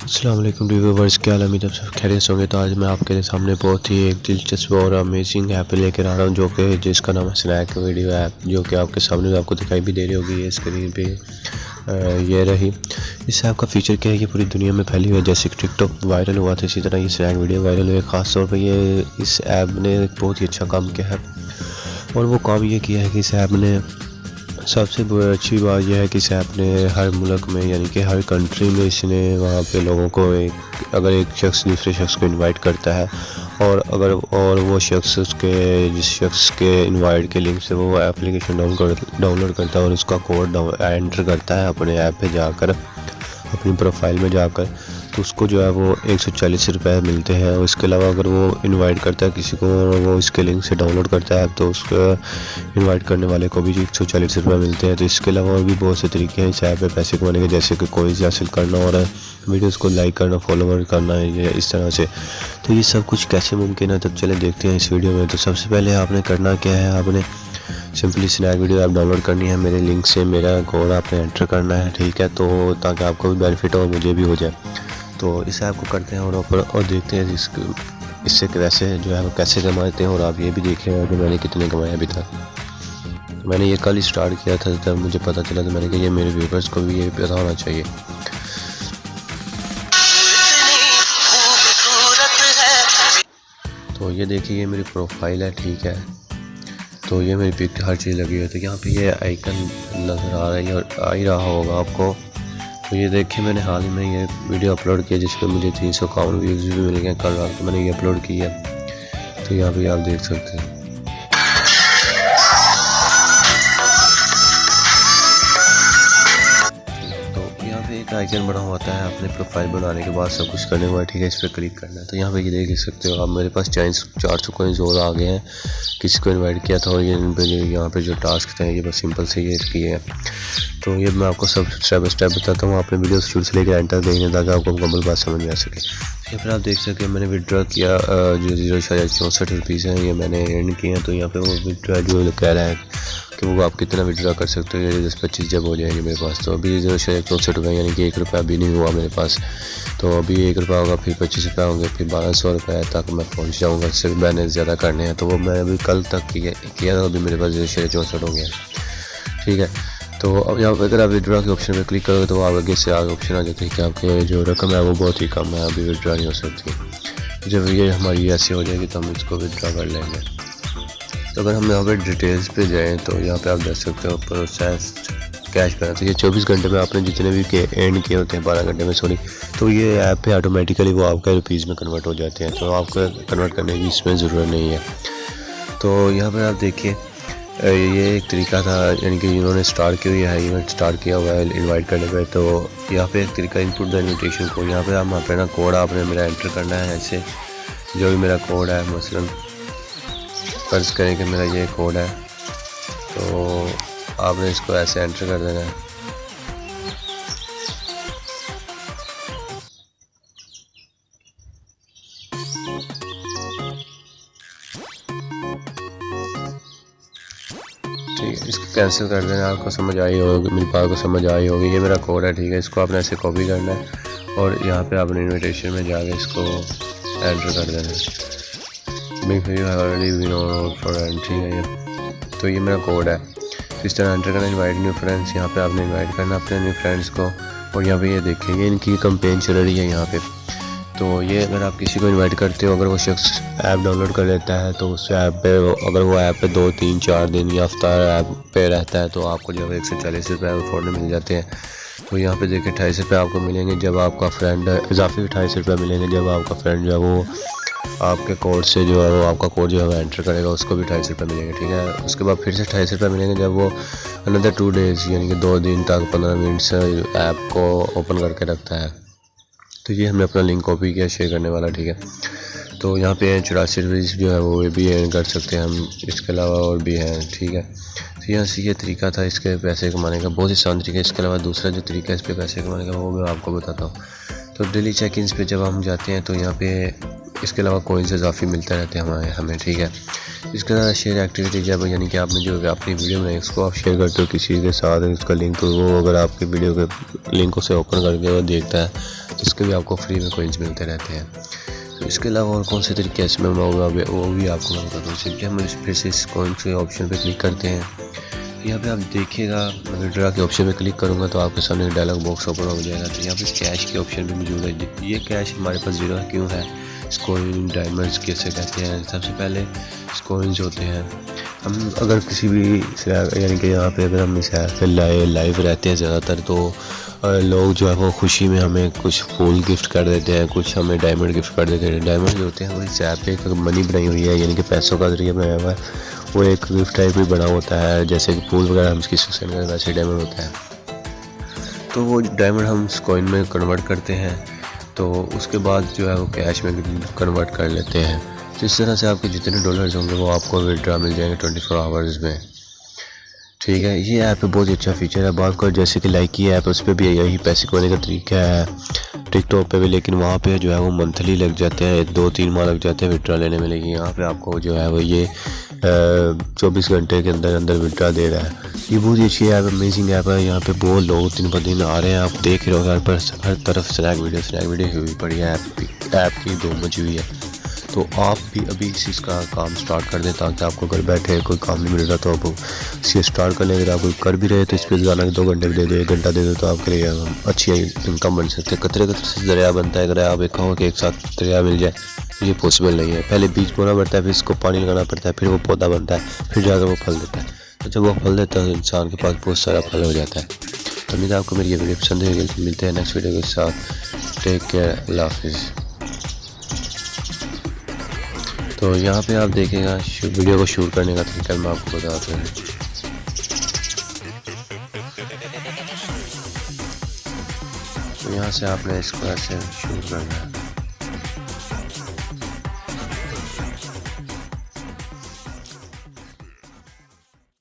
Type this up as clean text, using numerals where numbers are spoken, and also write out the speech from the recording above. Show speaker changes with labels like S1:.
S1: अस्सलाम वालेकुम व्यूअर्स, क्या हाल है? उम्मीद है सब खैरियत से होंगे। तो आज मैं आपके सामने बहुत ही एक दिलचस्प और अमेजिंग ऐप लेकर आ रहा हूं, जो कि जिसका नाम है स्नैक वीडियो ऐप, जो कि आपके सामने आपको दिखाई भी दे रही होगी ये स्क्रीन पे। ये रही। इस ऐप का फीचर क्या है, ये पूरी दुनिया में फैली हुई है। जैसे कि टिकटॉक वायरल हुआ था, इसी तरह ये स्नैक वीडियो वायरल हुई है। ख़ास तौर पर ये इस ऐप ने एक बहुत ही अच्छा काम किया है, और वो काम ये किया है कि इस ऐप ने सबसे अच्छी बात यह है कि इस ऐप ने हर मुल्क में, यानी कि हर कंट्री में, इसने वहाँ पे लोगों को अगर एक शख्स दूसरे शख्स को इनवाइट करता है, और वो शख्स जिस शख्स के इनवाइट के लिंक से वो एप्लीकेशन डाउनलोड करता है और उसका कोड एंटर करता है अपने ऐप पे जाकर, अपनी प्रोफाइल में जाकर, तो उसको जो है वो 140 रुपये मिलते हैं। और इसके अलावा अगर वो इनवाइट करता है किसी को, वो इसके लिंक से डाउनलोड करता है, तो उसको इनवाइट करने वाले को भी 140 रुपये मिलते हैं। तो इसके अलावा और भी बहुत से तरीके हैं इस ऐप पे पैसे कमाने के, जैसे कि कोइंस हासिल करना और वीडियोस को लाइक करना, फॉलोवर करना, ये इस तरह से। तो ये सब कुछ कैसे मुमकिन है, तब चले देखते हैं इस वीडियो में। तो सबसे पहले आपने करना क्या है, आपने simply Snack Video app download करनी है। मेरे लिंक से मेरा कोड आपने एंटर करना है, ठीक है, तो ताकि आपको भी बेनिफिट हो और मुझे भी हो जाए। तो इस ऐप को करते हैं और देखते हैं इससे कैसे जो है वो कैसे कमाते हैं। और आप ये भी देखिएगा कि मैंने कितने कमाए अभी तक। मैंने ये कल ही स्टार्ट किया था, तब मुझे पता चला, तो मैंने कहा ये मेरे व्यूअर्स को भी ये पता होना चाहिए। तो ये देखिए, ये मेरी प्रोफाइल है, ठीक है, तो ये मेरी पिक हर चीज़ लगी हुई है। तो यहाँ पे ये आइकन नज़र आ रहा है और आ ही रहा होगा आपको। तो ये देखिए, मैंने हाल ही में ये वीडियो अपलोड किया जिस पर मुझे 351 व्यूज़ भी मिल गए। कल रात को मैंने ये अपलोड किया, तो यहाँ पे आप देख सकते हैं। तो यहाँ पे एक आइकन बना होता है अपने प्रोफाइल बनाने के बाद, सब कुछ करने के बाद, ठीक है, इस पर क्लिक करना है। तो यहाँ पे ये देख सकते हो आप, मेरे पास 400 कोइंस और आ गए हैं। किसी को इनवाइट किया था और ये यहाँ पे जो टास्क थे ये बस सिंपल से ये किए हैं। तो ये मैं आपको सब स्टेप बाय स्टेप बताता हूँ। आपने वीडियो शुरू से लेकर एंटर देखें ताकि आपको मुकम्मल बात समझ में आ सके। यहाँ पर आप देख सकते हैं मैंने विड्रॉ किया जो 0.64 रुपीज़ हैं, ये मैंने अर्न किए हैं। तो यहाँ पे वो विड्रॉ जो कह रहा है कि वो आप कितना विड्रॉ कर सकते हो, ये 10-25 जब हो जाएंगे मेरे पास। तो अभी 0.64 रुपये, यानी कि 1 रुपया अभी नहीं हुआ मेरे पास। तो अभी 1 रुपया होगा, फिर 25 रुपया होंगे, फिर 1200 रुपये तक मैं पहुँच जाऊँगा। सिर्फ मैंने ज़्यादा करने हैं, तो वो मैं अभी कल तक किया था, अभी मेरे पास 0.64 हो गया, ठीक है। तो अब यहाँ पर अगर आप विड्रॉ के ऑप्शन पे क्लिक करोगे तो आप आगे से आगे ऑप्शन आ जाते हैं कि आपकी जो रकम है वो बहुत ही कम है, अभी विड्रॉ नहीं हो सकती। जब ये हमारी ऐसी हो जाएगी तो हम इसको विड्रॉ कर लेंगे। तो अगर हम यहाँ पर डिटेल्स पे जाएँ तो यहाँ पे आप देख सकते हो प्रोसेस कैश बैलेंस। तो ये 24 घंटे में आपने जितने भी अर्न किए होते हैं, 12 घंटे में सॉरी, तो ये ऐप पे ऑटोमेटिकली वो आपका रुपीज़ में कन्वर्ट हो जाते हैं। तो आपको कन्वर्ट करने की इसमें ज़रूरत नहीं है। तो यहाँ पर आप देखिए, ये एक तरीका था, यानी कि इन्होंने स्टार्ट किया हुई है, इवेंट स्टार्ट किया हुआ है इनवाइट करने पे। तो यहाँ पे एक तरीका इनपुट द इन्विटेशन कोड, यहाँ पे हम अपना कोड आपने मेरा एंटर करना है। ऐसे जो भी मेरा कोड है, मसलन फर्ज करें कि मेरा ये कोड है, तो आपने इसको ऐसे एंटर कर देना है। ठीक है, इसको कैंसिल कर देना। आपको समझ आई होगी, मेरी बात को समझ आई होगी। ये मेरा कोड है, ठीक है, इसको आपने ऐसे कॉपी करना है और यहाँ पे आपने इनविटेशन में जाके इसको एंटर कर देना है। ठीक है ये, तो ये मेरा कोड है, इस तरह एंटर करना। इनवाइट न्यू फ्रेंड्स, यहाँ पे आपने इनवाइट करना अपने न्यू फ्रेंड्स को। और यहाँ पे ये देखिए, ये इनकी कैंपेन चल रही है यहाँ पे। तो ये अगर आप किसी को इनवाइट करते हो, अगर वो शख्स ऐप डाउनलोड कर लेता है, तो उस ऐप पे अगर वो ऐप पे 2, 3, 4 दिन या हफ्ता ऐप पे रहता है, तो आपको जो है 140 रुपये फ़ौरन मिल जाते हैं। तो यहाँ पे देखिए 28 रुपये आपको मिलेंगे जब आपका फ्रेंड, इजाफी 28 रुपये मिलेंगे जब आपका फ्रेंड जो है वो आपके कोड से जो है वो आपका कोड जो है वो एंटर करेगा, उसको भी 28 रुपये मिलेंगे, ठीक है। उसके बाद फिर से 28 रुपये मिलेंगे जब वो अनदर 2 डेज़, यानी कि 2 दिन तक 15 मिनट से ऐप को ओपन करके रखता है। तो ये हमने अपना लिंक कॉपी किया शेयर करने वाला, ठीक है। तो यहाँ पे 84 रुपीज़ जो है वो भी अर्न कर सकते हैं हम, इसके अलावा और भी हैं, ठीक है। तो यहाँ से ये तरीका था इसके पैसे कमाने का, बहुत ही आसान तरीका है। इसके अलावा दूसरा जो तरीका है इस पर पैसे कमाने का, वो मैं आपको बताता हूँ। तो डेली चेक इन्स पे जब हम जाते हैं तो यहाँ पे इसके अलावा कोइंस इजाफी मिलते रहते हैं हमें, ठीक है। इसके अलावा शेयर एक्टिविटी जब, यानी कि आपने जो अपनी वीडियो बनाई उसको आप शेयर करते हो किसी के साथ, उसका लिंक, तो वो अगर आपकी वीडियो के लिंक से ओपन करके वो देखता है इसके भी आपको फ्री में कोइंस मिलते रहते हैं। तो इसके अलावा और कौन से तरीके इसमें होगा वो भी आपको मैं बता दूँ। सिंपली हम फिर से इस कॉइन के ऑप्शन पे क्लिक करते हैं। यहाँ पे आप देखिएगा मैं विड्रॉ के ऑप्शन पे क्लिक करूँगा तो आपके सामने एक डायलॉग बॉक्स ओपन हो जाएगा। तो यहाँ पे कैश के ऑप्शन भी मौजूद है। ये कैश हमारे पास ज़ीरो क्यों है, कॉइन डायमंड्स कैसे कहते हैं। सबसे पहले कॉइन्स होते हैं, हम अगर किसी भी यानी कि यहाँ पे अगर हम इस ऐप पे लाइव रहते हैं ज़्यादातर तो लोग जो है वो खुशी में हमें कुछ फूल गिफ्ट कर देते हैं, कुछ हमें डायमंड गिफ्ट कर देते हैं। डायमंड जो होते हैं वो इस ऐप पे एक मनी बनाई हुई है, यानी कि पैसों का जरिए बनाया हुआ है। वो एक गिफ्ट टाइप भी बना होता है, जैसे कि फूल वगैरह हम किसी को सेंड करें वैसे डायमंड होता है। तो वो डायमंड हम कॉइन में कन्वर्ट करते हैं, तो उसके बाद जो है वो कैश में कन्वर्ट कर लेते हैं। तो इस तरह से आपके जितने डॉलर्स होंगे वो आपको विड्रॉ मिल जाएंगे 24 आवर्स में। ठीक है, ये ऐप बहुत ही अच्छा फीचर है। बात कर जैसे कि लाइक ये ऐप, उस पर भी यही पैसे कमाने का तरीका है, टिकटॉक पे भी, लेकिन वहाँ पे जो है वो मंथली लग जाते हैं, 2-3 माह लग जाते हैं विड्रॉ लेने में। लेकिन यहाँ पे आपको जो है वो ये 24 घंटे के अंदर अंदर विड्रॉ दे रहा है। ये बहुत ही अच्छी ऐप, अमेजिंग ऐप है। यहाँ पे बहुत लोग दिन ब दिन आ रहे हैं, आप देख रहे हो हर तरफ स्नैक वीडियो हुई पड़ी है। ऐप की धूम मची हुई है। तो आप भी अभी इस चीज़ का काम स्टार्ट कर दें ताकि आपको घर बैठे कोई काम नहीं मिल रहा तो आप इसे स्टार्ट कर लें। अगर आप कोई कर भी रहे तो इस पर रोज़ाना 2 घंटे भी दे दो, 1 घंटा दे दो, तो आपके लिए अच्छी इनकम बन सकती है। कतरे कतरे से दरिया बनता है। अगर आप एक कहो कि एक साथ दरिया मिल जाए ये पॉसिबल नहीं है। पहले बीज बोना पड़ता है, फिर इसको पानी लगाना पड़ता है, फिर वो पौधा बनता है, फिर जाकर वो फल देता है। तो जब वो फल देता है तो इंसान के पास बहुत सारा फल हो जाता है। तो उम्मीद है आपको मेरी ये वीडियो पसंद है। मिलते हैं नेक्स्ट वीडियो के साथ। टेक केयर, अल्लाह हाफिज़। तो यहाँ पे आप देखेगा वीडियो को शूट करने का तरीका मैं आपको बताता हूँ। तो यहाँ से आपने इसको ऐसे शूट करना है।